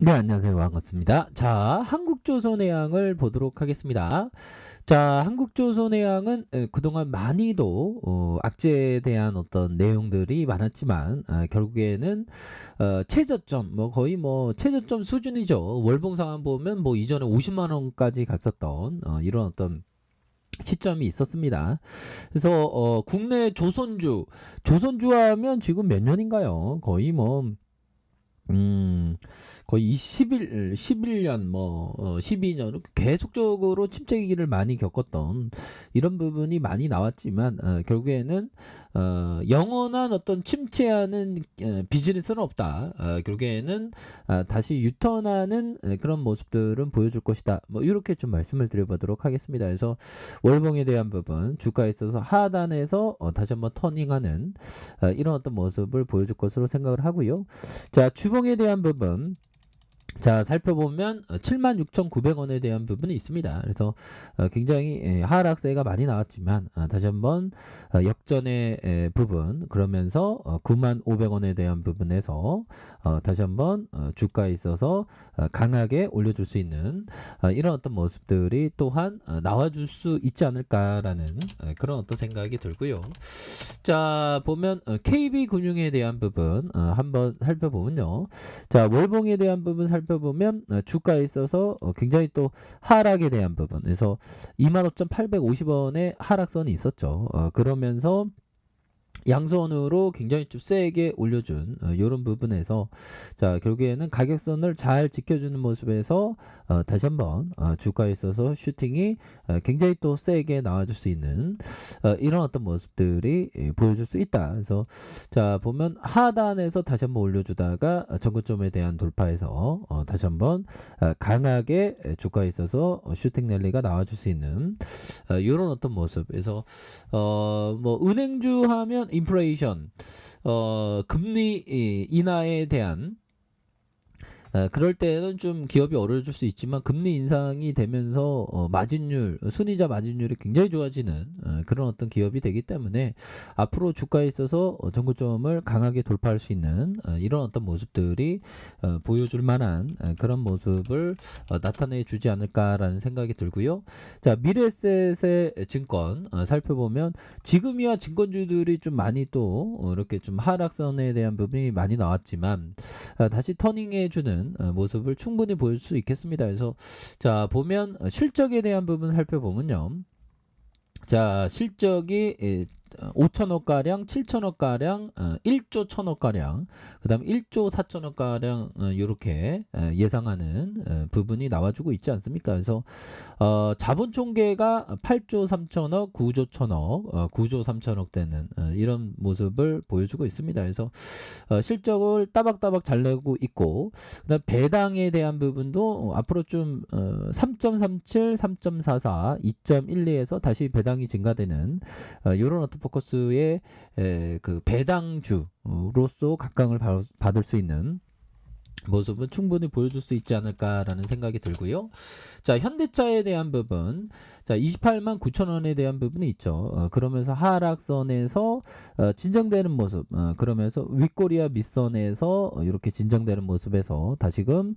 네, 안녕하세요. 반갑습니다. 자, 한국조선해양을 보도록 하겠습니다. 자, 한국조선해양은 그동안 많이도 악재에 대한 어떤 내용들이 많았지만 결국에는 최저점, 뭐 거의 뭐 최저점 수준이죠. 월봉 상황 보면 뭐 이전에 50만 원까지 갔었던 이런 어떤 시점이 있었습니다. 그래서 국내 조선주 하면 지금 몇 년인가요? 거의 뭐 거의 11년, 12년, 계속적으로 침체 기기를 많이 겪었던 이런 부분이 많이 나왔지만, 결국에는, 영원한 어떤 침체하는 비즈니스는 없다. 결국에는, 다시 유턴하는 그런 모습들은 보여줄 것이다. 뭐, 이렇게 좀 말씀을 드려보도록 하겠습니다. 그래서 월봉에 대한 부분, 주가에 있어서 하단에서 다시 한번 터닝하는 이런 어떤 모습을 보여줄 것으로 생각을 하고요. 자, 주봉에 대한 부분. 자, 살펴보면 76,900원에 대한 부분이 있습니다. 그래서 굉장히 하락세가 많이 나왔지만 다시 한번 역전의 부분 그러면서 95,500원에 대한 부분에서 다시 한번 주가에 있어서 강하게 올려줄 수 있는 이런 어떤 모습들이 또한 나와줄 수 있지 않을까라는 그런 어떤 생각이 들고요. 자, 보면 KB금융에 대한 부분 한번 살펴보면요. 자, 월봉에 대한 부분 살펴보면 주가에 있어서 굉장히 또 하락에 대한 부분. 그래서 25,850원의 하락선이 있었죠. 그러면서 양선으로 굉장히 좀 세게 올려준 이런 부분에서 자 결국에는 가격선을 잘 지켜주는 모습에서 다시 한번 주가에 있어서 슈팅이 굉장히 또 세게 나와줄 수 있는 이런 어떤 모습들이 보여줄 수 있다. 그래서 자 보면 하단에서 다시 한번 올려주다가 전고점에 대한 돌파에서 다시 한번 강하게 주가에 있어서 슈팅 랠리가 나와줄 수 있는 이런 어떤 모습에서 뭐 은행주 하면 인플레이션, 금리 인하에 대한 그럴 때는 좀 기업이 어려워질 수 있지만 금리 인상이 되면서 마진율, 순이자 마진율이 굉장히 좋아지는 그런 어떤 기업이 되기 때문에 앞으로 주가에 있어서 전고점을 강하게 돌파할 수 있는 이런 어떤 모습들이 보여줄 만한 그런 모습을 나타내 주지 않을까라는 생각이 들고요. 자, 미래에셋의 증권 살펴보면 지금이야 증권주들이 좀 많이 또 이렇게 좀 하락선에 대한 부분이 많이 나왔지만 다시 터닝해주는 모습을 충분히 보일 수 있겠습니다. 그래서 자 보면 실적에 대한 부분 살펴보면요. 자 실적이 5천억가량, 7천억가량, 1조 1천억가량, 그 다음 1조 4천억가량 이렇게 예상하는 부분이 나와주고 있지 않습니까? 그래서 자본 총계가 8조 3천억, 9조 1천억, 9조 3천억 되는 이런 모습을 보여주고 있습니다. 그래서 실적을 따박따박 잘 내고 있고 그다음 배당에 대한 부분도 앞으로 좀 3.37, 3.44, 2.12에서 다시 배당이 증가되는 이런 어떤 포커스의 그 배당주로서 각광을 받을 수 있는 모습은 충분히 보여줄 수 있지 않을까라는 생각이 들고요. 자, 현대차에 대한 부분. 자, 28만 9천 원에 대한 부분이 있죠. 그러면서 하락선에서 진정되는 모습. 그러면서 윗꼬리와 밑선에서 이렇게 진정되는 모습에서 다시금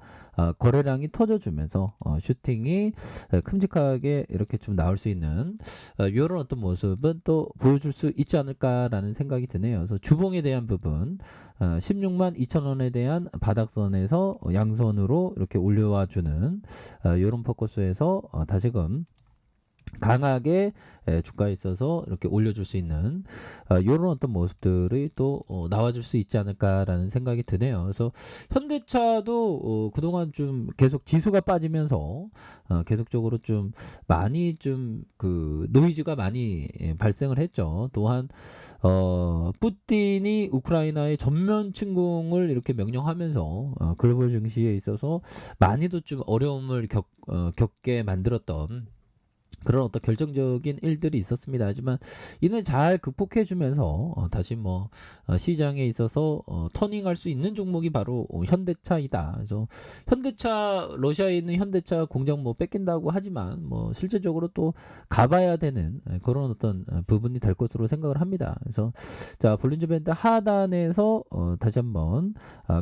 거래량이 터져주면서 슈팅이 큼직하게 이렇게 좀 나올 수 있는 이런 어떤 모습은 또 보여줄 수 있지 않을까라는 생각이 드네요. 그래서 주봉에 대한 부분. 16만 2천 원에 대한 바닥선에서 양선으로 이렇게 올려와주는 이런 포커스에서 다시금 강하게 주가에 있어서 이렇게 올려줄 수 있는 이런 어떤 모습들이 또 나와줄 수 있지 않을까라는 생각이 드네요. 그래서 현대차도 그동안 좀 계속 지수가 빠지면서 계속적으로 좀 많이 좀 그 노이즈가 많이 발생을 했죠. 또한 푸틴이 우크라이나의 전면 침공을 이렇게 명령하면서 글로벌 증시에 있어서 많이도 좀 어려움을 겪게 만들었던 그런 어떤 결정적인 일들이 있었습니다. 하지만 이는 잘 극복해 주면서 다시 뭐 시장에 있어서 터닝할 수 있는 종목이 바로 현대차이다. 그래서 현대차, 러시아에 있는 현대차 공장 뭐 뺏긴다고 하지만 뭐 실제적으로 또 가봐야 되는 그런 어떤 부분이 될 것으로 생각을 합니다. 그래서 자, 볼린저 밴드 하단에서 다시 한번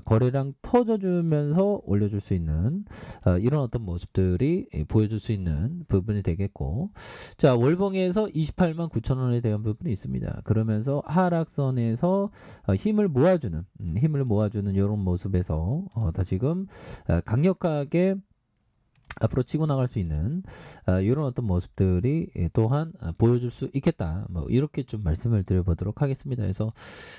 거래량 터져주면서 올려줄 수 있는 이런 어떤 모습들이 보여줄 수 있는 부분이 되겠고, 자, 월봉에서 28만 9천 원에 대한 부분이 있습니다. 그러면서 하락선에서 힘을 모아주는 이런 모습에서 다시금 강력하게 앞으로 치고 나갈 수 있는 이런 어떤 모습들이 또한 보여줄 수 있겠다. 뭐 이렇게 좀 말씀을 드려보도록 하겠습니다. 그래서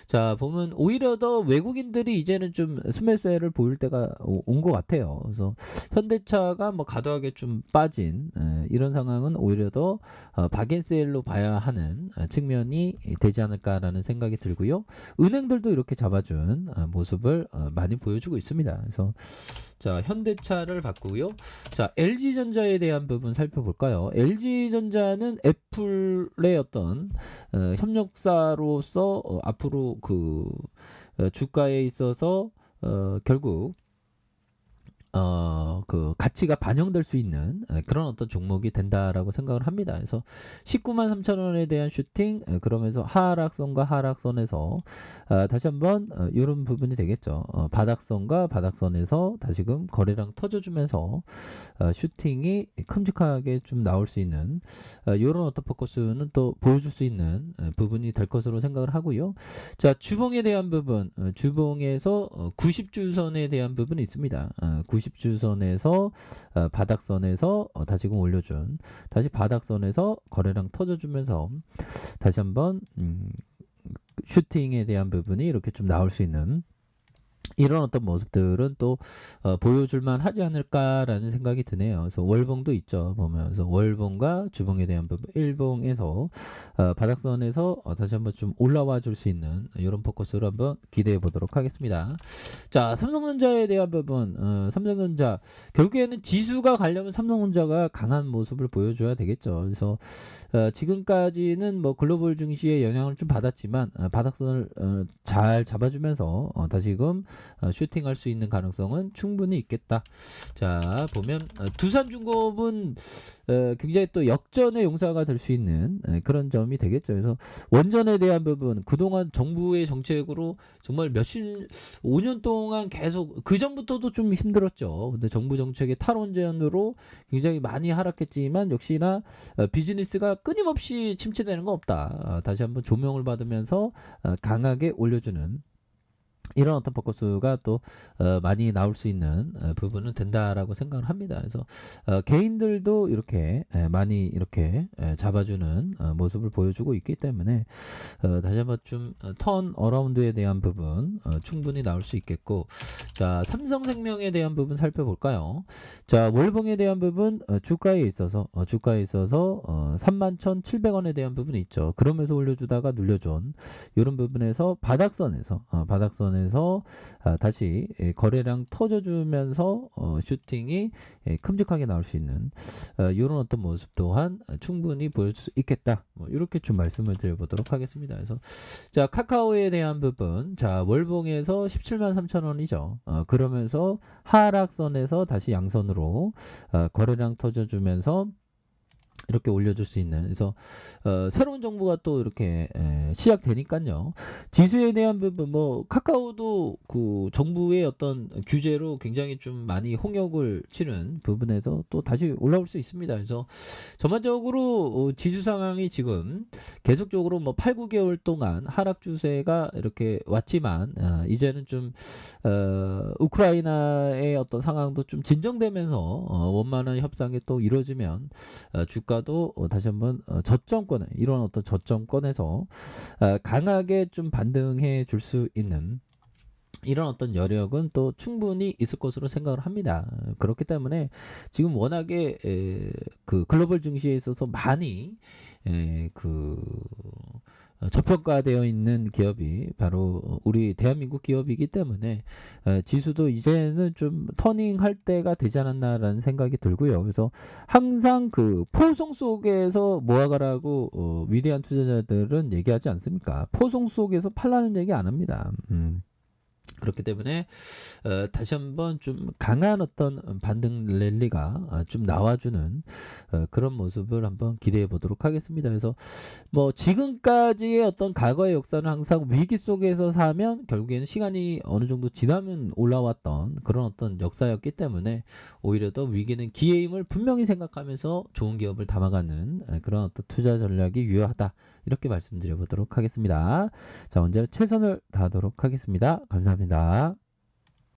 자, 보면 오히려 더 외국인들이 이제는 좀 스매스를 보일 때가 온 것 같아요. 그래서 현대차가 뭐 과도하게 좀 빠진 이런 상황은 오히려 더 박앤셀로 봐야 하는 측면이 되지 않을까라는 생각이 들고요. 은행들도 이렇게 잡아준 모습을 많이 보여주고 있습니다. 그래서 자, 현대차를 봤고요. 자, LG전자에 대한 부분 살펴볼까요? LG전자는 애플의 어떤 협력사로서 앞으로 그 주가에 있어서 결국 그 가치가 반영될 수 있는 그런 어떤 종목이 된다라고 생각을 합니다. 그래서 19만 3천 원에 대한 슈팅, 그러면서 하락선과 하락선에서 다시 한번 이런 부분이 되겠죠. 바닥선과 바닥선에서 다시금 거래량 터져주면서 슈팅이 큼직하게 좀 나올 수 있는 이런 어떤 포커스는 또 보여줄 수 있는 부분이 될 것으로 생각을 하고요. 자, 주봉에 대한 부분, 주봉에서 90주선에 대한 부분이 있습니다. 90주선에서 바닥선에서 다시금 올려준, 다시 바닥선에서 거래량 터져주면서 다시 한번 슈팅에 대한 부분이 이렇게 좀 나올 수 있는 이런 어떤 모습들은 또 보여줄만 하지 않을까라는 생각이 드네요. 그래서 월봉도 있죠. 보면서 월봉과 주봉에 대한 부분, 일봉에서 바닥선에서 다시 한번 좀 올라와 줄 수 있는 이런 포커스를 한번 기대해 보도록 하겠습니다. 자, 삼성전자에 대한 부분, 삼성전자 결국에는 지수가 가려면 삼성전자가 강한 모습을 보여줘야 되겠죠. 그래서 지금까지는 뭐 글로벌 증시의 영향을 좀 받았지만 바닥선을 잘 잡아주면서 다시금 슈팅할 수 있는 가능성은 충분히 있겠다. 자, 보면 두산중공업은 굉장히 또 역전의 용사가 될 수 있는 그런 점이 되겠죠. 그래서 원전에 대한 부분, 그동안 정부의 정책으로 정말 5년 동안 계속, 그 전부터도 좀 힘들었죠. 근데 정부 정책의 탈원전으로 굉장히 많이 하락했지만 역시나 비즈니스가 끊임없이 침체되는 거 없다. 다시 한번 조명을 받으면서 강하게 올려주는 이런 어떤 포커스가 또 많이 나올 수 있는 부분은 된다라고 생각을 합니다. 그래서 개인들도 이렇게 많이 이렇게 잡아주는 모습을 보여주고 있기 때문에 다시 한번 좀 턴 어라운드에 대한 부분 충분히 나올 수 있겠고, 자, 삼성생명에 대한 부분 살펴볼까요? 자, 월봉에 대한 부분 주가에 있어서 31,700원에 대한 부분이 있죠. 그러면서 올려주다가 눌려준 이런 부분에서 바닥선에서 다시 거래량 터져주면서 슈팅이 큼직하게 나올 수 있는 이런 어떤 모습 또한 충분히 보여줄 수 있겠다. 뭐 이렇게 좀 말씀을 드려보도록 하겠습니다. 그래서 자, 카카오에 대한 부분, 자, 월봉에서 17만 3천 원이죠. 그러면서 하락선에서 다시 양선으로 거래량 터져주면서 이렇게 올려줄 수 있는, 그래서 새로운 정부가 또 이렇게 시작되니까요. 지수에 대한 부분, 뭐 카카오도 그 정부의 어떤 규제로 굉장히 좀 많이 홍역을 치른 부분에서 또 다시 올라올 수 있습니다. 그래서 전반적으로 지수 상황이 지금 계속적으로 뭐 8, 9개월 동안 하락 추세가 이렇게 왔지만 이제는 좀 우크라이나의 어떤 상황도 좀 진정되면서 원만한 협상이 또 이루어지면 주가도 다시 한번 저점권에, 이런 어떤 저점권에서 강하게 좀 반등해 줄 수 있는 이런 어떤 여력은 또 충분히 있을 것으로 생각을 합니다. 그렇기 때문에 지금 워낙에 그 글로벌 증시에 있어서 많이 그 저평가되어 있는 기업이 바로 우리 대한민국 기업이기 때문에 지수도 이제는 좀 터닝할 때가 되지 않았나라는 생각이 들고요. 그래서 항상 그 포송 속에서 모아가라고 위대한 투자자들은 얘기하지 않습니까? 포송 속에서 팔라는 얘기 안 합니다. 그렇기 때문에 다시 한번 좀 강한 어떤 반등 랠리가 좀 나와주는 그런 모습을 한번 기대해 보도록 하겠습니다. 그래서 뭐 지금까지의 어떤 과거의 역사는 항상 위기 속에서 사면 결국에는 시간이 어느 정도 지나면 올라왔던 그런 어떤 역사였기 때문에 오히려 더 위기는 기회임을 분명히 생각하면서 좋은 기업을 담아가는 그런 어떤 투자 전략이 유효하다. 이렇게 말씀드려 보도록 하겠습니다. 자, 언제나 최선을 다하도록 하겠습니다. 감사합니다.